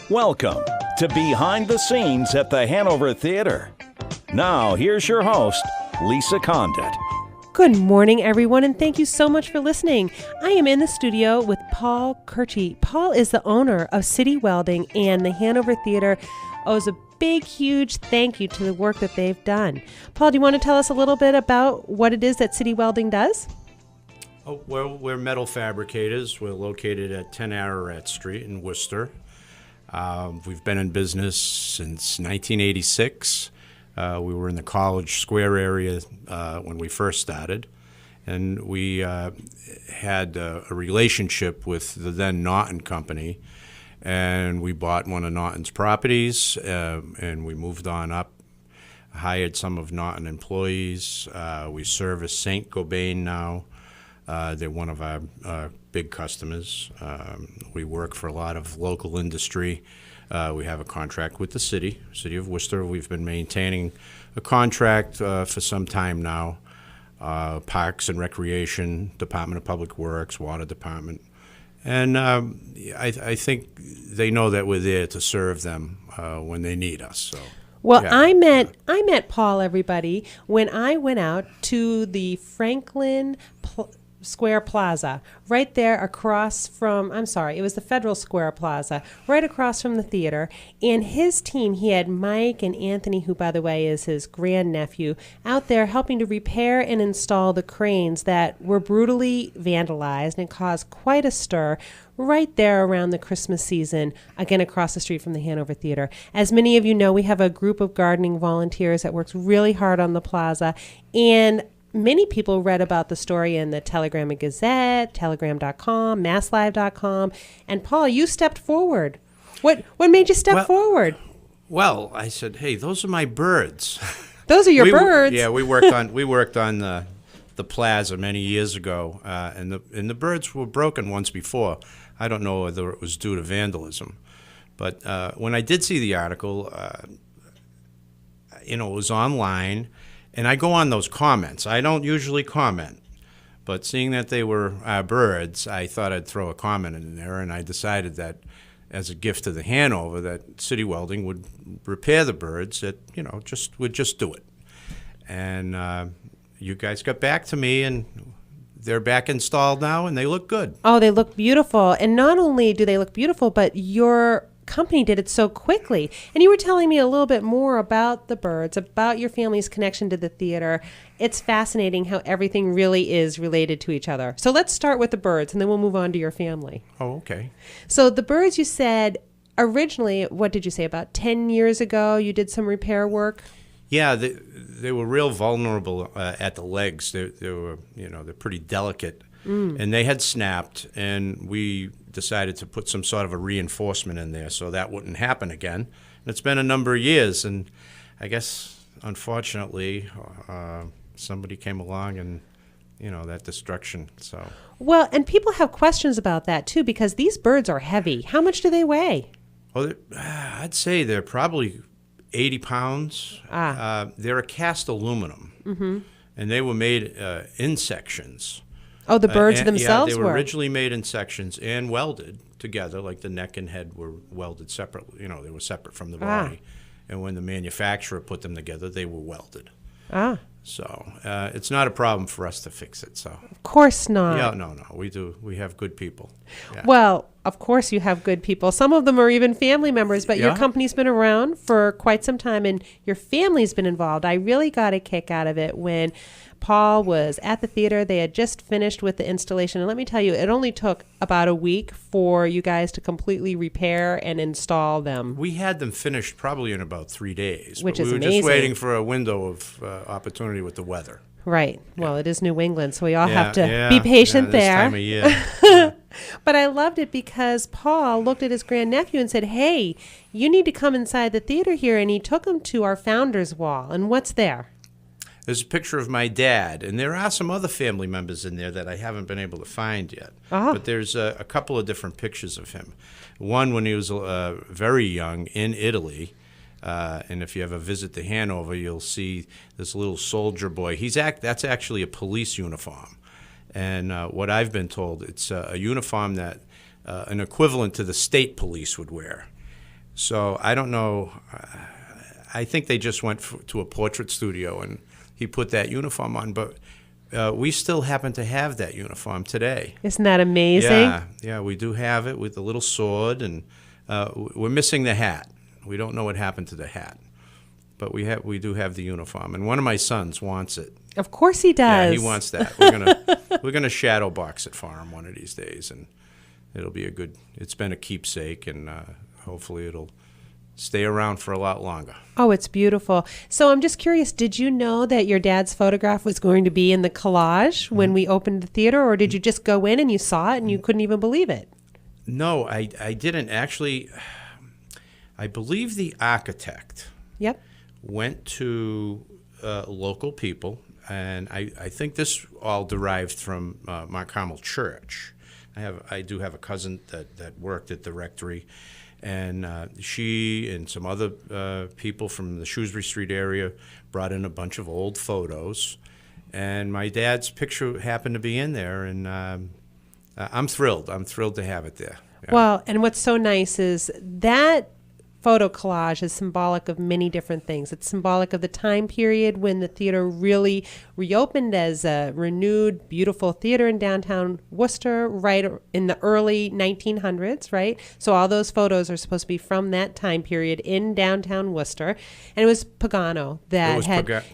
Welcome to Behind the Scenes at the Hanover Theater. Now, here's your host, Lisa Condit. Good morning, everyone, and thank you so much for listening. I am in the studio with Paul Curcci. Paul is the owner of City Welding, and the Hanover Theater owes a big, huge thank you to the work that they've done. Paul, do you want to tell us a little bit about what it is that City Welding does? Oh, well, we're metal fabricators. We're located at 10 Ararat Street in Worcester. We've been in business since 1986. We were in the College Square area when we first started, and we had a relationship with the then Naughton Company, and we bought one of Naughton's properties, and we moved on up, hired some of Naughton employees. We service St. Gobain now. They're one of our big customers. We work for a lot of local industry. We have a contract with the city of Worcester. We've been maintaining a contract for some time now. Parks and Recreation, Department of Public Works, Water Department. And I think they know that we're there to serve them when they need us. So. Well, Yeah. I met Paul, everybody, when I went out to the Franklin Square Plaza, right there across from, it was the Federal Square Plaza, right across from the theater. And his team, he had Mike and Anthony, who, by the way, is his grandnephew, out there helping to repair and install the cranes that were brutally vandalized and caused quite a stir right there around the Christmas season, again across the street from the Hanover Theater. As many of you know, we have a group of gardening volunteers that works really hard on the plaza, and many people read about the story in the Telegram and Gazette, Telegram.com, MassLive.com, and Paul, you stepped forward. What made you step forward? Well, I said, hey, those are my birds. Those are your birds. Yeah, we worked on the plaza many years ago, and the birds were broken once before. I don't know whether it was due to vandalism, but when I did see the article, it was online. And I go on those comments. I don't usually comment, but seeing that they were birds, I thought I'd throw a comment in there, and I decided that as a gift to the Hanover, that City Welding would repair the birds, that, would just do it. And you guys got back to me, and they're back installed now, and they look good. Oh, they look beautiful. And not only do they look beautiful, but your company did it so quickly. And you were telling me a little bit more about the birds, about your family's connection to the theater. It's fascinating how everything really is related to each other. So let's start with the birds, and then we'll move on to your family. Oh, okay. So the birds, you said originally, what did you say, about 10 years ago you did some repair work? Yeah, they were real vulnerable at the legs. They were, they're pretty delicate. And they had snapped, and we decided to put some sort of a reinforcement in there so that wouldn't happen again. And it's been a number of years, and I guess, unfortunately, somebody came along and, that destruction. So. Well, and people have questions about that, too, because these birds are heavy. How much do they weigh? Well, I'd say they're probably 80 pounds. They're a cast aluminum, and they were made in sections. Oh, the birds themselves they were were originally made in sections and welded together, like the neck and head were welded separately. They were separate from the body. And when the manufacturer put them together, they were welded. So it's not a problem for us to fix it. So of course not. Yeah, no, we do. We have good people. Yeah. Well, of course you have good people. Some of them are even family members, but your company's been around for quite some time, and your family's been involved. I really got a kick out of it when Paul was at the theater. They had just finished with the installation. And let me tell you, it only took about a week for you guys to completely repair and install them. We had them finished probably in about 3 days. Which is amazing. amazing. We were just waiting for a window of opportunity with the weather. Right. Well, it is New England, so we all have to be patient this there. Time of year. But I loved it because Paul looked at his grandnephew and said, hey, you need to come inside the theater here. And he took him to our founder's wall. And what's there? There's a picture of my dad, and there are some other family members in there that I haven't been able to find yet. But there's a couple of different pictures of him. One when he was very young in Italy, and if you ever visit the Hanover, you'll see this little soldier boy. That's actually a police uniform. And what I've been told, it's a uniform that an equivalent to the state police would wear. So I don't know. I think they just went to a portrait studio and he put that uniform on. But we still happen to have that uniform today. Isn't that amazing? Yeah, we do have it with the little sword, and we're missing the hat. We don't know what happened to the hat, but we do have the uniform. And one of my sons wants it. Of course he does. Yeah, he wants that. We're gonna shadow box it for him one of these days, and it'll be a good. It's been a keepsake, and hopefully it'll stay around for a lot longer. Oh, it's beautiful. So I'm just curious, did you know that your dad's photograph was going to be in the collage when we opened the theater, or did you just go in and you saw it and you couldn't even believe it? No, I didn't. Actually, I believe the architect Yep. went to local people, and I think this all derived from Mount Carmel Church. I do have a cousin that worked at the rectory, and she and some other people from the Shrewsbury Street area brought in a bunch of old photos, and my dad's picture happened to be in there, and I'm thrilled. I'm thrilled to have it there. Yeah. Well, and what's so nice is that photo collage is symbolic of many different things. It's symbolic of the time period when the theater really reopened as a renewed, beautiful theater in downtown Worcester, right in the early 1900s, right? So all those photos are supposed to be from that time period in downtown Worcester. And it was Pagano that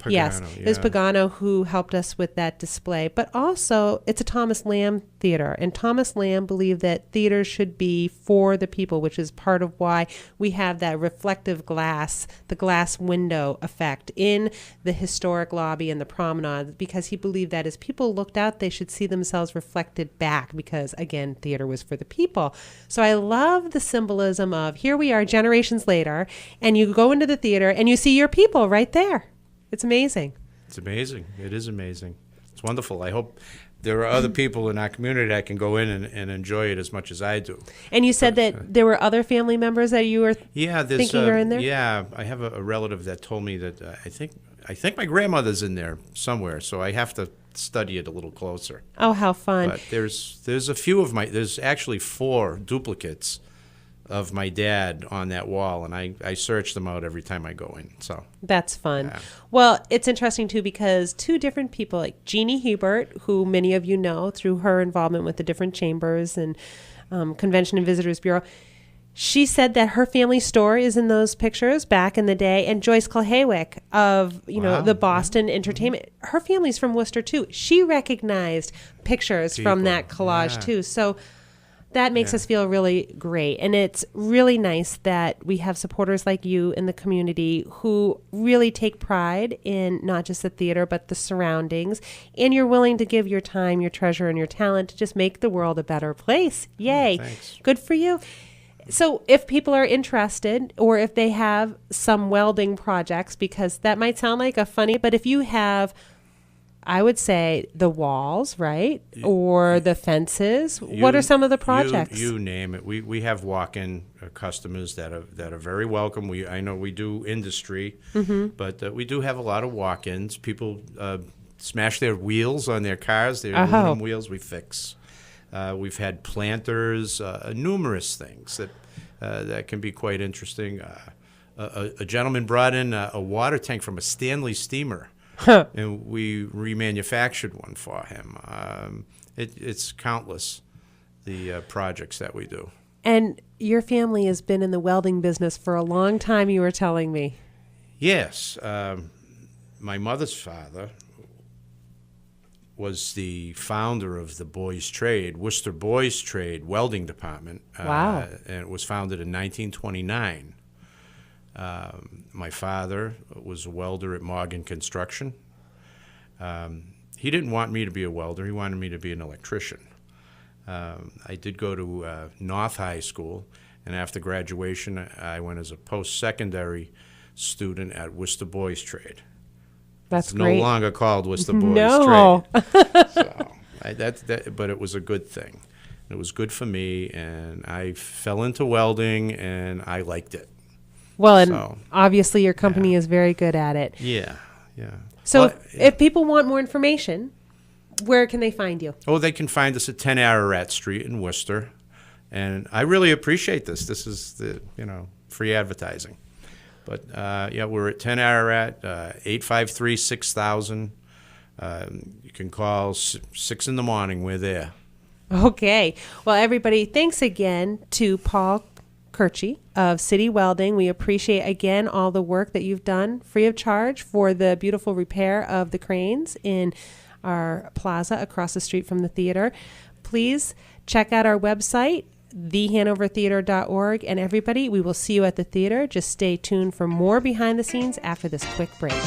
yes, it was Pagano who helped us with that display. But also, it's a Thomas Lamb theater, and Thomas Lamb believed that theater should be for the people, which is part of why we have that reflective glass, the glass window effect in the historic lobby and the promenade, because he believed that as people looked out, they should see themselves reflected back, because again, theater was for the people. So I love the symbolism of here we are generations later, and you go into the theater and you see your people right there. It's amazing. It's amazing. It is amazing. It's wonderful. I hope there are other people in our community that can go in and enjoy it as much as I do. And you said that there were other family members that you were thinking are in there? Yeah, I have a relative that told me that I think my grandmother's in there somewhere, so I have to study it a little closer. Oh, how fun. But there's a few there's actually 4 duplicates of my dad on that wall, and I search them out every time I go in. So that's fun. Yeah. Well, it's interesting too, because 2 different people, like Jeannie Hubert, who many of you know through her involvement with the different chambers and Convention and Visitors Bureau, she said that her family store is in those pictures back in the day, and Joyce Kulhawick of the Boston Entertainment, her family's from Worcester too. She recognized pictures from that collage too. So that makes us feel really great. And it's really nice that we have supporters like you in the community who really take pride in not just the theater, but the surroundings. And you're willing to give your time, your treasure, and your talent to just make the world a better place. Yay. Thanks. Good for you. So if people are interested, or if they have some welding projects, because that might sound like a funny, but if you have, I would say, the walls, right? Or the fences. What are some of the projects? You name it. We have walk-in customers that are very welcome. I know we do industry, but we do have a lot of walk-ins. People smash their wheels on their cars, their aluminum wheels, we fix. We've had planters, numerous things that can be quite interesting. A gentleman brought in a water tank from a Stanley steamer. And we remanufactured one for him. It's countless, the projects that we do. And your family has been in the welding business for a long time, you were telling me. Yes. My mother's father was the founder of the Boys Trade, Worcester Boys Trade Welding Department. Wow. And it was founded in 1929. My father was a welder at Morgan Construction. He didn't want me to be a welder. He wanted me to be an electrician. I did go to North High School, and after graduation, I went as a post-secondary student at Worcester Boys Trade. That's it's great. no longer called Worcester Boys No. Trade. So, but it was a good thing. It was good for me, and I fell into welding, and I liked it. Well, and obviously your company is very good at it. Yeah. So if people want more information, where can they find you? Oh, they can find us at 10 Ararat Street in Worcester. And I really appreciate this. This is free advertising. But yeah, we're at 10 Ararat, 853-6000. You can call 6 in the morning. We're there. Okay. Well, everybody, thanks again to Paul Curcci of City Welding. We appreciate, again, all the work that you've done free of charge for the beautiful repair of the cranes in our plaza across the street from the theater. Please check out our website, thehanovertheater.org. And everybody, we will see you at the theater. Just stay tuned for more behind the scenes after this quick break.